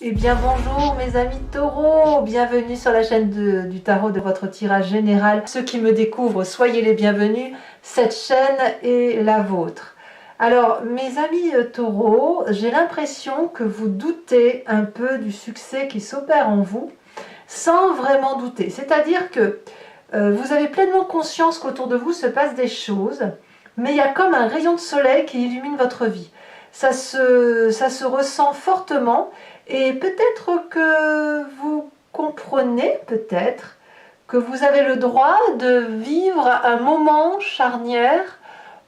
Eh bien bonjour mes amis taureaux, bienvenue sur la chaîne du tarot de votre tirage général. Ceux qui me découvrent, soyez les bienvenus, cette chaîne est la vôtre. Alors mes amis taureaux, j'ai l'impression que vous doutez un peu du succès qui s'opère en vous, sans vraiment douter. C'est-à-dire que vous avez pleinement conscience qu'autour de vous se passent des choses, mais il y a comme un rayon de soleil qui illumine votre vie. Ça se ressent fortement. Et peut-être que vous comprenez, peut-être, que vous avez le droit de vivre un moment charnière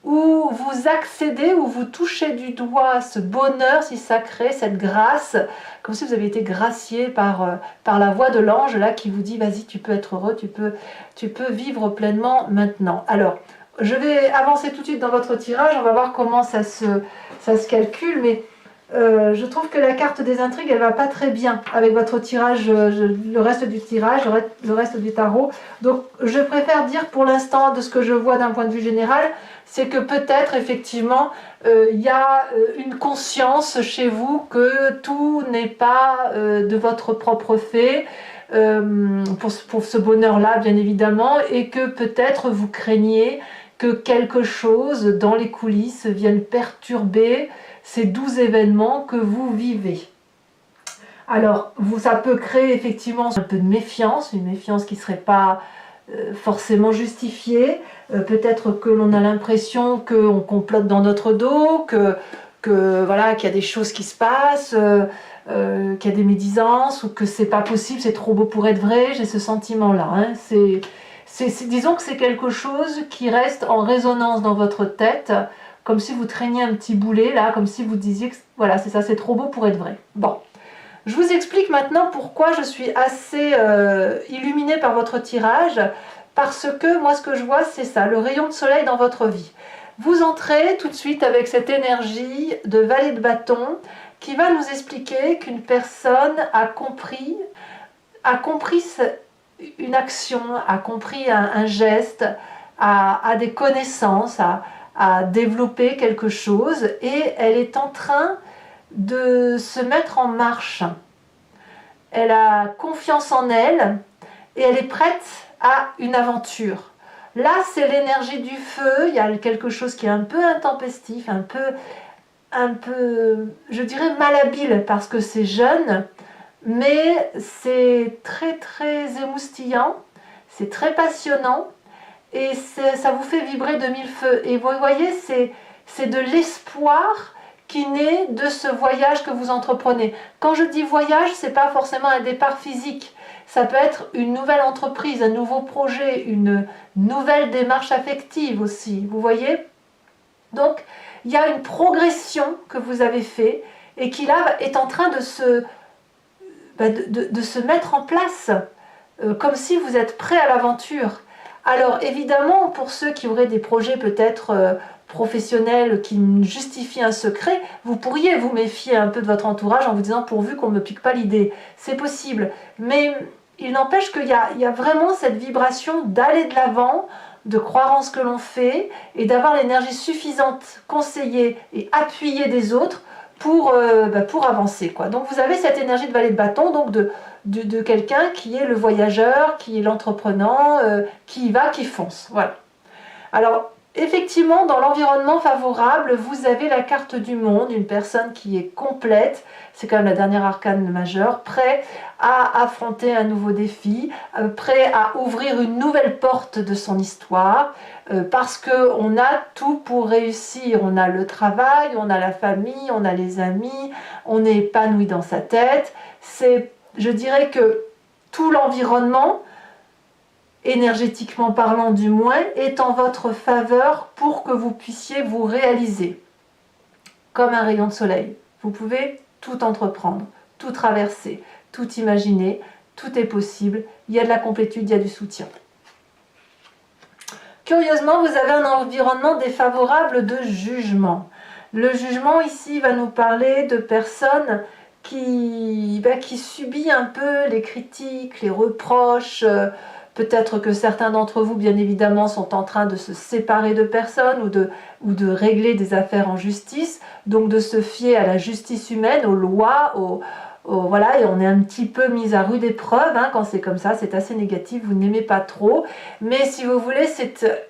où vous accédez, où vous touchez du doigt ce bonheur si sacré, cette grâce, comme si vous aviez été gracié par la voix de l'ange là qui vous dit vas-y, tu peux être heureux, tu peux vivre pleinement maintenant. Alors, je vais avancer tout de suite dans votre tirage, on va voir comment ça se calcule, mais je trouve que la carte des intrigues, elle va pas très bien avec votre tirage, le reste du tirage, le reste du tarot. Donc, je préfère dire pour l'instant, de ce que je vois d'un point de vue général, c'est que peut-être, effectivement, il y a une conscience chez vous que tout n'est pas de votre propre fait, pour ce bonheur-là, bien évidemment, et que peut-être vous craignez que quelque chose dans les coulisses vienne perturber ces doux événements que vous vivez. Alors, ça peut créer effectivement un peu de méfiance, une méfiance qui ne serait pas forcément justifiée. Peut-être que l'on a l'impression qu'on complote dans notre dos, voilà, qu'il y a des choses qui se passent, qu'il y a des médisances, ou que c'est pas possible, c'est trop beau pour être vrai. J'ai ce sentiment-là. Hein. Disons que c'est quelque chose qui reste en résonance dans votre tête, comme si vous traîniez un petit boulet là, comme si vous disiez que voilà, c'est ça, c'est trop beau pour être vrai. Bon, je vous explique maintenant pourquoi je suis assez illuminée par votre tirage, parce que moi ce que je vois c'est ça, le rayon de soleil dans votre vie. Vous entrez tout de suite avec cette énergie de valet de bâton qui va nous expliquer qu'une personne a compris une action, a compris un geste, a des connaissances, à développer quelque chose, et elle est en train de se mettre en marche. Elle a confiance en elle et elle est prête à une aventure. Là, c'est l'énergie du feu, il y a quelque chose qui est un peu intempestif, un peu, je dirais malhabile parce que c'est jeune, mais c'est très très émoustillant, c'est très passionnant, et ça vous fait vibrer de mille feux. Et vous voyez, c'est de l'espoir qui naît de ce voyage que vous entreprenez. Quand je dis voyage, ce n'est pas forcément un départ physique. Ça peut être une nouvelle entreprise, un nouveau projet, une nouvelle démarche affective aussi. Vous voyez? Donc, il y a une progression que vous avez fait et qui là est en train de se mettre en place, comme si vous êtes prêt à l'aventure. Alors évidemment, pour ceux qui auraient des projets peut-être professionnels qui justifient un secret, vous pourriez vous méfier un peu de votre entourage en vous disant pourvu qu'on ne me pique pas l'idée. C'est possible, mais il n'empêche qu'il y a vraiment cette vibration d'aller de l'avant, de croire en ce que l'on fait et d'avoir l'énergie suffisante, conseillée et appuyée des autres pour avancer, quoi. Donc vous avez cette énergie de valet de bâton, donc de quelqu'un qui est le voyageur, qui est l'entreprenant, qui y va, qui fonce. Voilà. Alors, effectivement, dans l'environnement favorable, vous avez la carte du monde, une personne qui est complète, c'est quand même la dernière arcane majeure, prêt à affronter un nouveau défi, prêt à ouvrir une nouvelle porte de son histoire, parce qu'on a tout pour réussir. On a le travail, on a la famille, on a les amis, on est épanoui dans sa tête. Je dirais que tout l'environnement, énergétiquement parlant du moins, est en votre faveur pour que vous puissiez vous réaliser. Comme un rayon de soleil. Vous pouvez tout entreprendre, tout traverser, tout imaginer, tout est possible. Il y a de la complétude, il y a du soutien. Curieusement, vous avez un environnement défavorable de jugement. Le jugement ici va nous parler de personnes qui subit un peu les critiques, les reproches. Peut-être que certains d'entre vous, bien évidemment, sont en train de se séparer de personnes ou de régler des affaires en justice, donc de se fier à la justice humaine, aux lois, voilà, et on est un petit peu mis à rude épreuve hein, quand c'est comme ça, c'est assez négatif, vous n'aimez pas trop. Mais si vous voulez,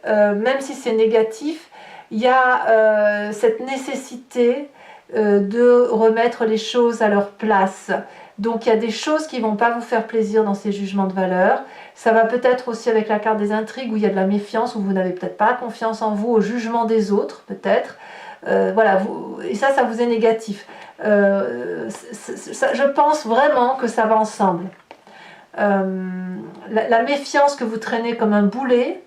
même si c'est négatif, il y a cette nécessité de remettre les choses à leur place. Donc il y a des choses qui ne vont pas vous faire plaisir dans ces jugements de valeur. Ça va peut-être aussi avec la carte des intrigues où il y a de la méfiance, où vous n'avez peut-être pas confiance en vous, au jugement des autres peut-être. Voilà, et ça vous est négatif. Je pense vraiment que ça va ensemble. La méfiance que vous traînez comme un boulet,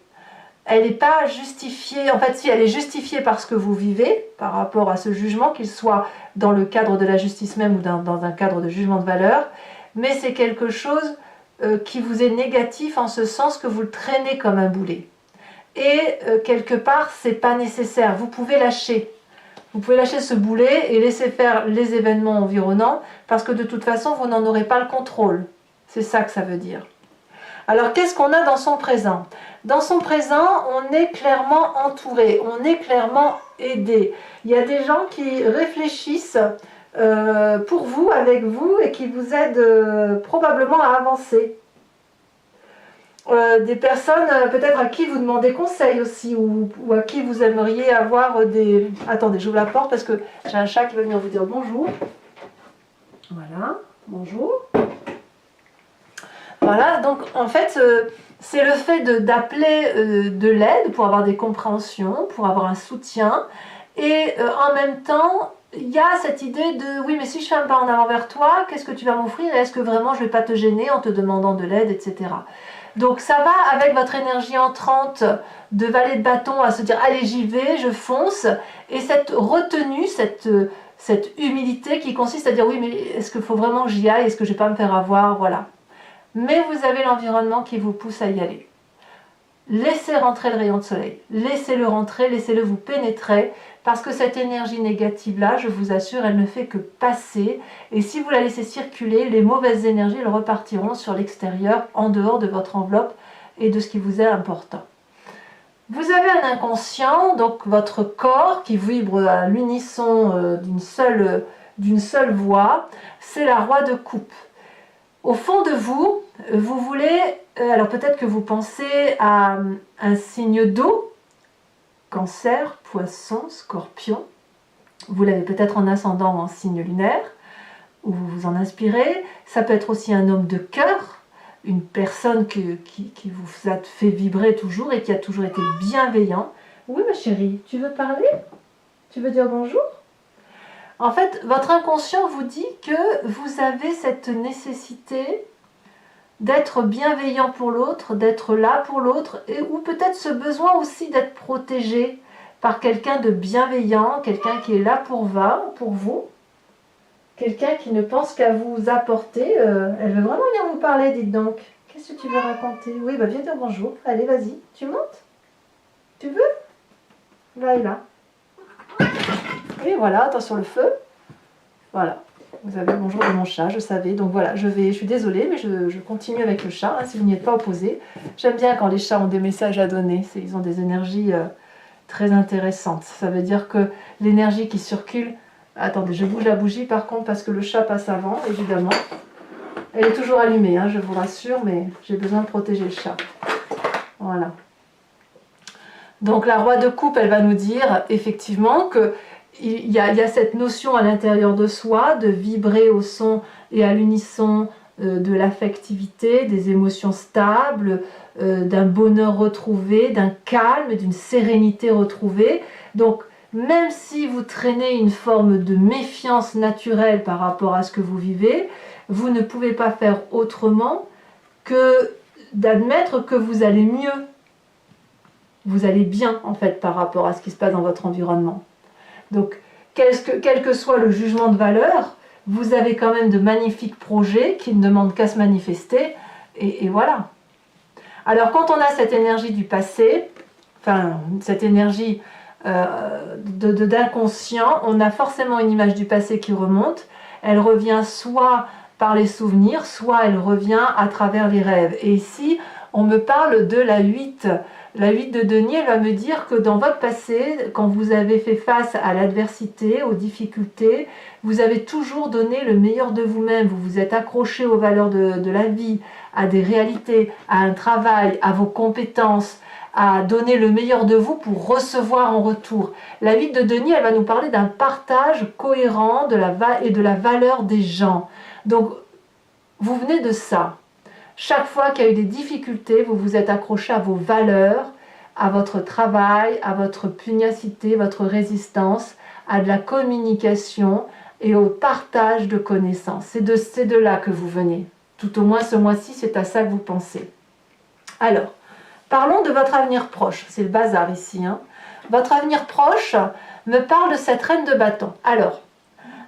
elle n'est pas justifiée, en fait si elle est justifiée par ce que vous vivez, par rapport à ce jugement, qu'il soit dans le cadre de la justice même ou dans un cadre de jugement de valeur, mais c'est quelque chose qui vous est négatif en ce sens que vous le traînez comme un boulet. Et quelque part, c'est pas nécessaire, vous pouvez lâcher. Vous pouvez lâcher ce boulet et laisser faire les événements environnants, parce que de toute façon, vous n'en aurez pas le contrôle. C'est ça que ça veut dire. Alors, qu'est-ce qu'on a dans son présent? Dans son présent, on est clairement entouré, on est clairement aidé. Il y a des gens qui réfléchissent pour vous, avec vous, et qui vous aident probablement à avancer. Des personnes peut-être à qui vous demandez conseil aussi, ou à qui vous aimeriez avoir des... Attendez, j'ouvre la porte parce que j'ai un chat qui va venir vous dire bonjour. Voilà, bonjour. Voilà, donc en fait, c'est le fait d'appeler de l'aide pour avoir des compréhensions, pour avoir un soutien, et en même temps, il y a cette idée de oui, mais si je fais un pas en avant vers toi, qu'est-ce que tu vas m'offrir et est-ce que vraiment je ne vais pas te gêner en te demandant de l'aide, etc. Donc ça va avec votre énergie entrante de valet de bâton à se dire allez j'y vais, je fonce, et cette retenue, cette humilité qui consiste à dire oui mais est-ce qu'il faut vraiment que j'y aille, est-ce que je ne vais pas me faire avoir, voilà. Mais vous avez l'environnement qui vous pousse à y aller. Laissez rentrer le rayon de soleil, laissez-le rentrer, laissez-le vous pénétrer, parce que cette énergie négative-là, je vous assure, elle ne fait que passer, et si vous la laissez circuler, les mauvaises énergies, elles repartiront sur l'extérieur, en dehors de votre enveloppe et de ce qui vous est important. Vous avez un inconscient, donc votre corps qui vibre à l'unisson d'une seule voix, c'est la roi de coupe. Au fond de vous, vous voulez, alors peut-être que vous pensez à un signe d'eau, Cancer, Poisson, Scorpion. Vous l'avez peut-être en ascendant ou en signe lunaire, où vous vous en inspirez. Ça peut être aussi un homme de cœur, une personne qui vous a fait vibrer toujours et qui a toujours été bienveillant. Oui ma chérie, tu veux parler? Tu veux dire bonjour? En fait, votre inconscient vous dit que vous avez cette nécessité d'être bienveillant pour l'autre, d'être là pour l'autre, ou peut-être ce besoin aussi d'être protégé par quelqu'un de bienveillant, quelqu'un qui est là pour vous, quelqu'un qui ne pense qu'à vous apporter. Elle veut vraiment venir vous parler, dites donc. Qu'est-ce que tu veux raconter? Oui, bah viens dire bonjour. Allez, vas-y. Tu montes? Tu veux? Là et là. Et voilà, attention le feu. Voilà. Vous avez le bonjour de mon chat, je savais. Donc voilà, je suis désolée, mais je continue avec le chat, hein, si vous n'y êtes pas opposé. J'aime bien quand les chats ont des messages à donner. Ils ont des énergies très intéressantes. Ça veut dire que l'énergie qui circule... Attendez, je bouge la bougie par contre parce que le chat passe avant, évidemment. Elle est toujours allumée, hein, je vous rassure, mais j'ai besoin de protéger le chat. Voilà. Donc la roi de coupe, elle va nous dire effectivement que il y a cette notion à l'intérieur de soi de vibrer au son et à l'unisson de l'affectivité, des émotions stables, d'un bonheur retrouvé, d'un calme, d'une sérénité retrouvée. Donc même si vous traînez une forme de méfiance naturelle par rapport à ce que vous vivez, vous ne pouvez pas faire autrement que d'admettre que vous allez mieux. Vous allez bien en fait par rapport à ce qui se passe dans votre environnement. Donc, quel que soit le jugement de valeur, vous avez quand même de magnifiques projets qui ne demandent qu'à se manifester, et voilà. Alors, quand on a cette énergie du passé, enfin, cette énergie d'inconscient, on a forcément une image du passé qui remonte. Elle revient soit par les souvenirs, soit elle revient à travers les rêves. Et ici, on me parle de la 8 La 8 de denier va me dire que dans votre passé, quand vous avez fait face à l'adversité, aux difficultés, vous avez toujours donné le meilleur de vous-même. Vous vous êtes accroché aux valeurs de la vie, à des réalités, à un travail, à vos compétences, à donner le meilleur de vous pour recevoir en retour. La 8 de denier, elle va nous parler d'un partage cohérent et de la valeur des gens. Donc, vous venez de ça. Chaque fois qu'il y a eu des difficultés, vous vous êtes accroché à vos valeurs, à votre travail, à votre pugnacité, votre résistance, à de la communication et au partage de connaissances. C'est de là que vous venez. Tout au moins ce mois-ci, c'est à ça que vous pensez. Alors, parlons de votre avenir proche. C'est le bazar ici. Votre avenir proche me parle de cette reine de bâton. Alors,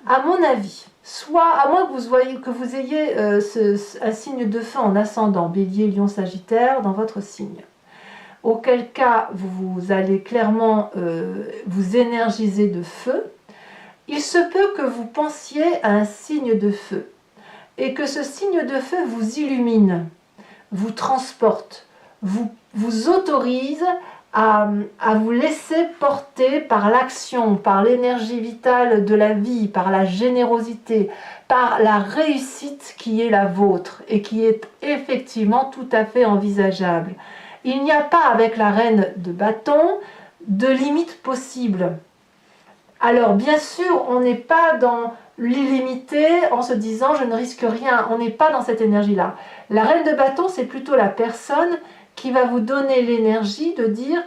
à mon avis, soit à moins que vous ayez un signe de feu en ascendant, bélier, lion, sagittaire, dans votre signe. Auquel cas, vous allez clairement vous énergiser de feu. Il se peut que vous pensiez à un signe de feu et que ce signe de feu vous illumine, vous transporte, vous autorise à vous laisser porter par l'action, par l'énergie vitale de la vie, par la générosité, par la réussite qui est la vôtre et qui est effectivement tout à fait envisageable. Il n'y a pas avec la reine de bâton de limite possible. Alors bien sûr, on n'est pas dans l'illimité en se disant je ne risque rien, on n'est pas dans cette énergie-là. La reine de bâton, c'est plutôt la personne qui va vous donner l'énergie de dire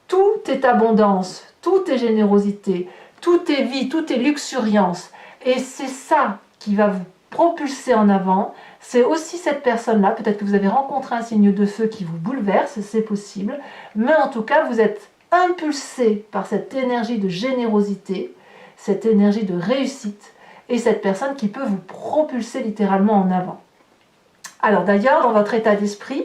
tout est abondance, tout est générosité, tout est vie, tout est luxuriance. Et c'est ça qui va vous propulser en avant. C'est aussi cette personne-là, peut-être que vous avez rencontré un signe de feu qui vous bouleverse, c'est possible, mais en tout cas vous êtes impulsé par cette énergie de générosité, cette énergie de réussite, et cette personne qui peut vous propulser littéralement en avant. Alors d'ailleurs, dans votre état d'esprit,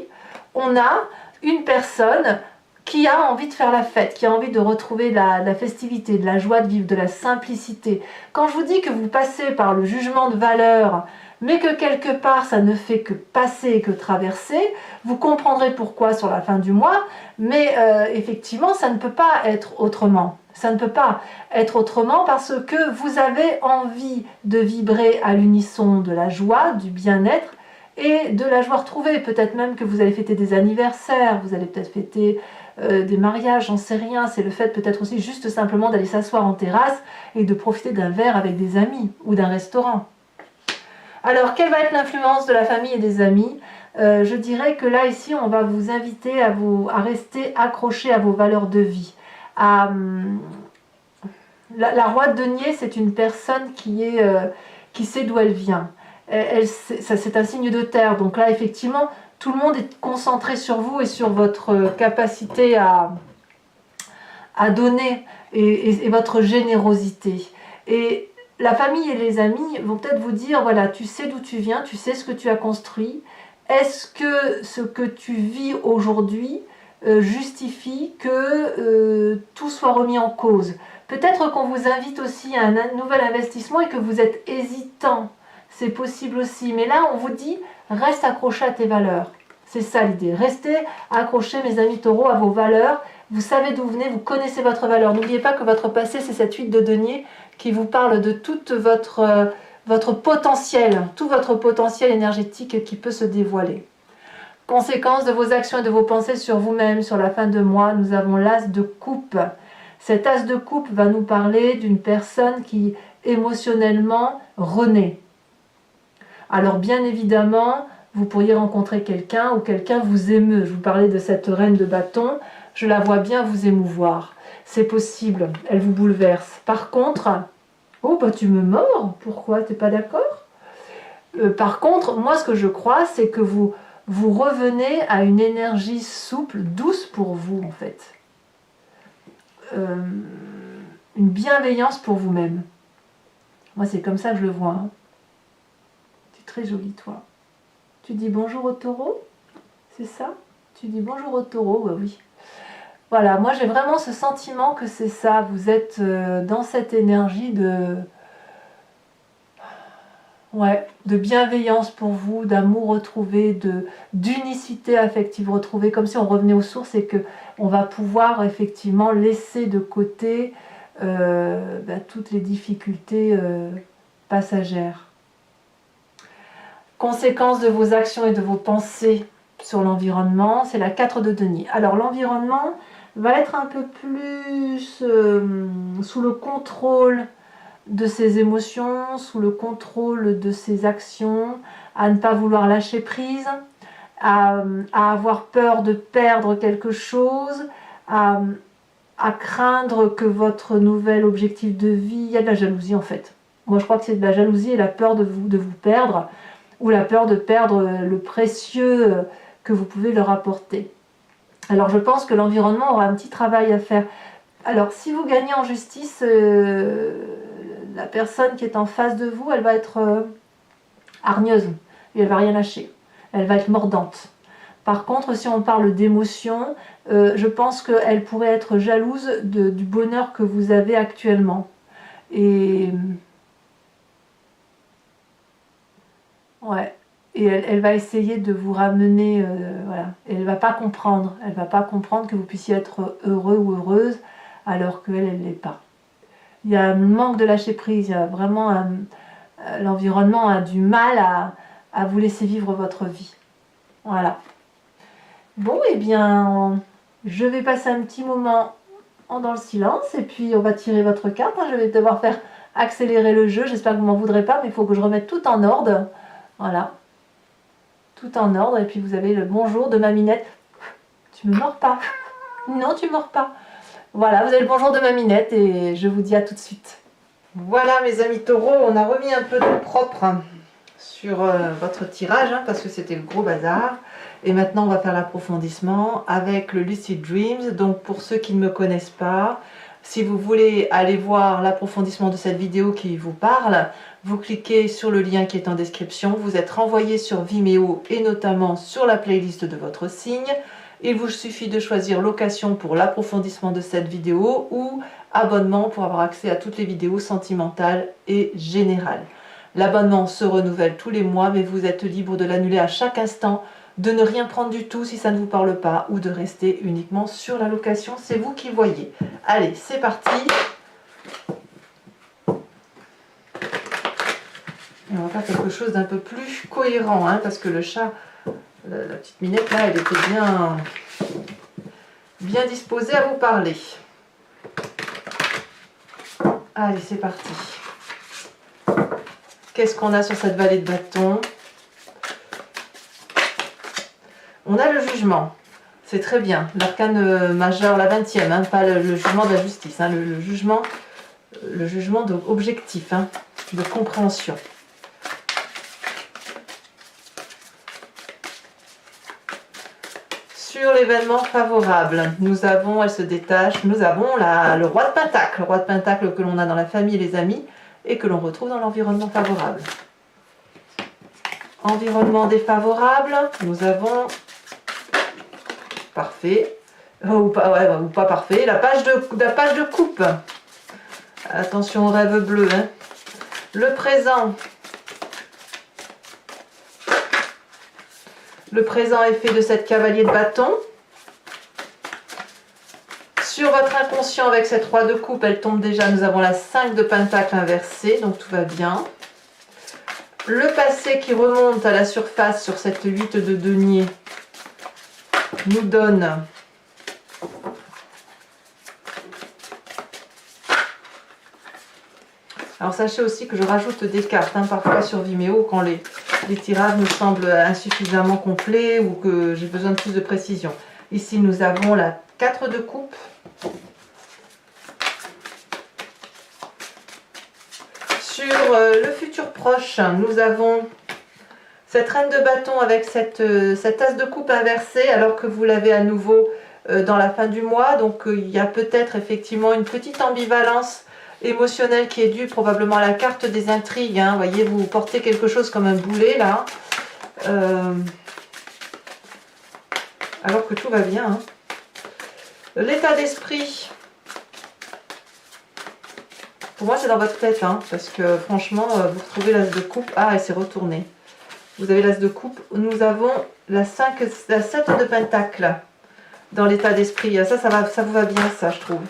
on a une personne qui a envie de faire la fête, qui a envie de retrouver la festivité, de la joie de vivre, de la simplicité. Quand je vous dis que vous passez par le jugement de valeur, mais que quelque part ça ne fait que passer et que traverser, vous comprendrez pourquoi sur la fin du mois, mais effectivement ça ne peut pas être autrement. Ça ne peut pas être autrement parce que vous avez envie de vibrer à l'unisson de la joie, du bien-être et de la joie retrouvée. Peut-être même que vous allez fêter des anniversaires, vous allez peut-être fêter des mariages, j'en sais rien. C'est le fait peut-être aussi juste simplement d'aller s'asseoir en terrasse et de profiter d'un verre avec des amis ou d'un restaurant. Alors, quelle va être l'influence de la famille et des amis? Je dirais que là, ici, on va vous inviter à rester accroché à vos valeurs de vie. La roi de denier, c'est une personne qui sait d'où elle vient. C'est un signe de terre, donc là, effectivement, tout le monde est concentré sur vous et sur votre capacité à donner et votre générosité. Et la famille et les amis vont peut-être vous dire, voilà, tu sais d'où tu viens, tu sais ce que tu as construit. Est-ce que ce que tu vis aujourd'hui justifie que tout soit remis en cause? Peut-être qu'on vous invite aussi à un nouvel investissement et que vous êtes hésitant. C'est possible aussi. Mais là, on vous dit, reste accroché à tes valeurs. C'est ça l'idée. Restez accrochés, mes amis taureaux, à vos valeurs. Vous savez d'où vous venez, vous connaissez votre valeur. N'oubliez pas que votre passé, c'est cette 8 de denier qui vous parle de tout votre potentiel, tout votre potentiel énergétique qui peut se dévoiler. Conséquence de vos actions et de vos pensées sur vous-même, sur la fin de mois, nous avons l'as de coupe. Cet as de coupe va nous parler d'une personne qui émotionnellement renaît. Alors bien évidemment, vous pourriez rencontrer quelqu'un ou quelqu'un vous émeut. Je vous parlais de cette reine de bâton, je la vois bien vous émouvoir. C'est possible, elle vous bouleverse. Par contre, oh bah tu me mords, pourquoi, t'es pas d'accord? Par contre, moi ce que je crois, c'est que vous revenez à une énergie souple, douce pour vous en fait. Une bienveillance pour vous-même. Moi c'est comme ça que je le vois. Tu es très jolie toi. Tu dis bonjour au taureau? C'est ça? Tu dis bonjour au taureau? Ouais, oui. Voilà, moi j'ai vraiment ce sentiment que c'est ça. Vous êtes dans cette énergie de Ouais, de bienveillance pour vous, d'amour retrouvé, d'unicité affective retrouvée, comme si on revenait aux sources et que on va pouvoir effectivement laisser de côté toutes les difficultés passagères. Conséquence de vos actions et de vos pensées sur l'environnement, c'est la 4 de denier. Alors l'environnement va être un peu plus sous le contrôle de ses émotions, sous le contrôle de ses actions, à ne pas vouloir lâcher prise, à avoir peur de perdre quelque chose, à craindre que votre nouvel objectif de vie, il y a de la jalousie en fait. Moi je crois que c'est de la jalousie et la peur de vous perdre, ou la peur de perdre le précieux que vous pouvez leur apporter. Alors je pense que l'environnement aura un petit travail à faire. Alors si vous gagnez en justice, la personne qui est en face de vous, elle va être hargneuse et elle va rien lâcher. Elle va être mordante. Par contre, si on parle d'émotion, je pense qu'elle pourrait être jalouse du bonheur que vous avez actuellement. Et ouais. Et elle va essayer de vous ramener, voilà. Et elle va pas comprendre. Elle va pas comprendre que vous puissiez être heureux ou heureuse alors qu'elle, elle l'est pas. Il y a un manque de lâcher prise. Il y a vraiment l'environnement a du mal à vous laisser vivre votre vie. Voilà. Bon, eh bien, je vais passer un petit moment dans le silence et puis on va tirer votre carte. Je vais devoir faire accélérer le jeu. J'espère que vous m'en voudrez pas, mais il faut que je remette tout en ordre. Voilà. Tout en ordre. Et puis vous avez le bonjour de Maminette. Tu me mords pas. Non, tu mords pas. Voilà, vous avez le bonjour de Maminette et je vous dis à tout de suite. Voilà mes amis taureaux, on a remis un peu de propre sur votre tirage parce que c'était le gros bazar. Et maintenant on va faire l'approfondissement avec le Lucid Dreams. Donc pour ceux qui ne me connaissent pas, si vous voulez aller voir l'approfondissement de cette vidéo qui vous parle, vous cliquez sur le lien qui est en description, vous êtes renvoyé sur Vimeo et notamment sur la playlist de votre signe. Il vous suffit de choisir location pour l'approfondissement de cette vidéo ou abonnement pour avoir accès à toutes les vidéos sentimentales et générales. L'abonnement se renouvelle tous les mois, mais vous êtes libre de l'annuler à chaque instant, de ne rien prendre du tout si ça ne vous parle pas ou de rester uniquement sur la location. C'est vous qui voyez. Allez, c'est parti. Et on va faire quelque chose d'un peu plus cohérent, parce que le chat, la petite Minette là, elle était bien disposée à vous parler. Allez, c'est parti. Qu'est-ce qu'on a sur cette vallée de bâton? On a le jugement. C'est très bien. L'arcane majeur, la 20e, pas le jugement de la justice, le jugement objectif, de compréhension. Sur l'événement favorable, nous avons, elle se détache, nous avons le roi de Pentacle. Le roi de Pentacle que l'on a dans la famille et les amis et que l'on retrouve dans l'environnement favorable. Environnement défavorable, nous avons parfait, ou pas parfait, la page de coupe. Attention au rêve bleu. Le présent. Le présent est fait de 7 cavaliers de bâton. Sur votre inconscient avec cette roi de coupe, elle tombe déjà, nous avons la 5 de pentacle inversée, donc tout va bien. Le passé qui remonte à la surface sur cette 8 de denier nous donne alors sachez aussi que je rajoute des cartes parfois sur Vimeo quand les tirages me semblent insuffisamment complets ou que j'ai besoin de plus de précision. Ici nous avons la 4 de coupe. Sur le futur proche, nous avons cette reine de bâton avec cette as de coupe inversée alors que vous l'avez à nouveau dans la fin du mois. Donc il y a peut-être effectivement une petite ambivalence émotionnelle qui est due probablement à la carte des intrigues. Vous voyez, vous portez quelque chose comme un boulet là. Alors que tout va bien. L'état d'esprit. Pour moi, c'est dans votre tête, hein, parce que franchement, vous retrouvez l'as de coupe. Ah, elle s'est retournée. Vous avez l'as de coupe. Nous avons la 7 de pentacle dans l'état d'esprit. Ça vous va bien, ça, je trouve.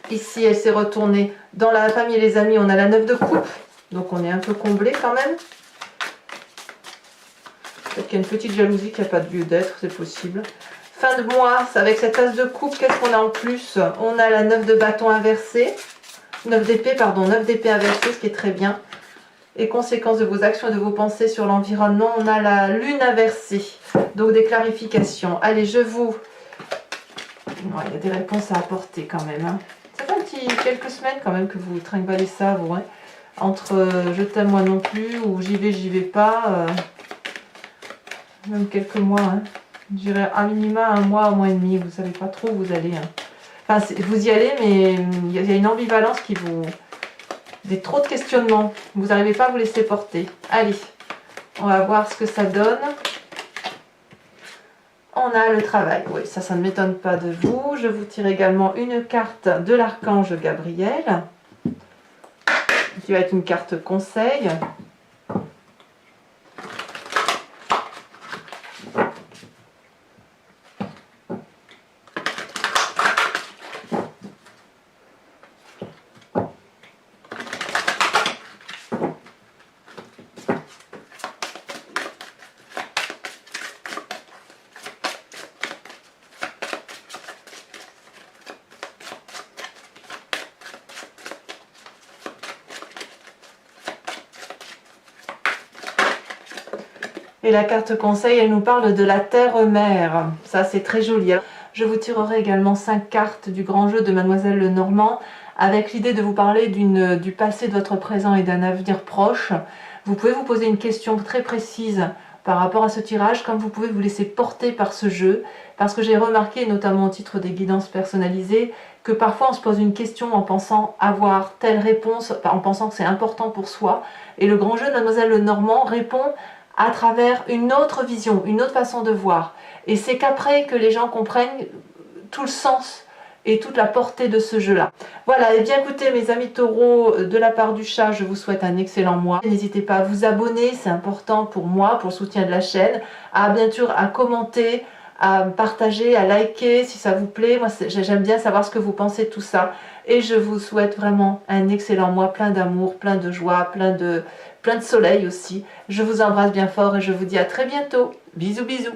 Ici, elle s'est retournée. Dans la famille et les amis, on a la 9 de coupe. Donc, on est un peu comblé quand même. Peut-être qu'il y a une petite jalousie qui n'a pas de lieu d'être, c'est possible. Fin de mois, avec cette as de coupe, qu'est-ce qu'on a en plus? On a la 9 de bâton inversée. 9 d'épée, pardon, 9 d'épée inversée, ce qui est très bien. Et conséquences de vos actions et de vos pensées sur l'environnement, on a la lune inversée. Donc des clarifications. Allez, je vous... Ouais, il y a des réponses à apporter quand même. Hein. Ça fait quelques semaines quand même que vous trinquez ça, vous. Hein. Entre je t'aime moi non plus ou j'y vais pas. Même quelques mois. Hein. Je dirais à minima un mois et demi. Vous savez pas trop où vous allez. Hein. Enfin, vous y allez, mais il y a une ambivalence qui vous... trop de questionnements. Vous n'arrivez pas à vous laisser porter. Allez, on va voir ce que ça donne. On a le travail. Oui, ça ne m'étonne pas de vous. Je vous tire également une carte de l'archange Gabriel, qui va être une carte conseil. Et la carte conseil, elle nous parle de la terre-mère. Ça, c'est très joli. Je vous tirerai également 5 cartes du grand jeu de Mademoiselle Lenormand, avec l'idée de vous parler du passé de votre présent et d'un avenir proche. Vous pouvez vous poser une question très précise par rapport à ce tirage, comme vous pouvez vous laisser porter par ce jeu, parce que j'ai remarqué, notamment au titre des guidances personnalisées, que parfois on se pose une question en pensant avoir telle réponse, en pensant que c'est important pour soi, et le grand jeu de Mademoiselle Lenormand répond à travers une autre vision, une autre façon de voir. Et c'est qu'après que les gens comprennent tout le sens et toute la portée de ce jeu-là. Voilà, et bien écoutez mes amis taureaux, de la part du chat, je vous souhaite un excellent mois. N'hésitez pas à vous abonner, c'est important pour moi, pour le soutien de la chaîne, à bien sûr à commenter, à partager, à liker si ça vous plaît. Moi j'aime bien savoir ce que vous pensez de tout ça. Et je vous souhaite vraiment un excellent mois, plein d'amour, plein de joie, plein de soleil aussi. Je vous embrasse bien fort et je vous dis à très bientôt. Bisous bisous.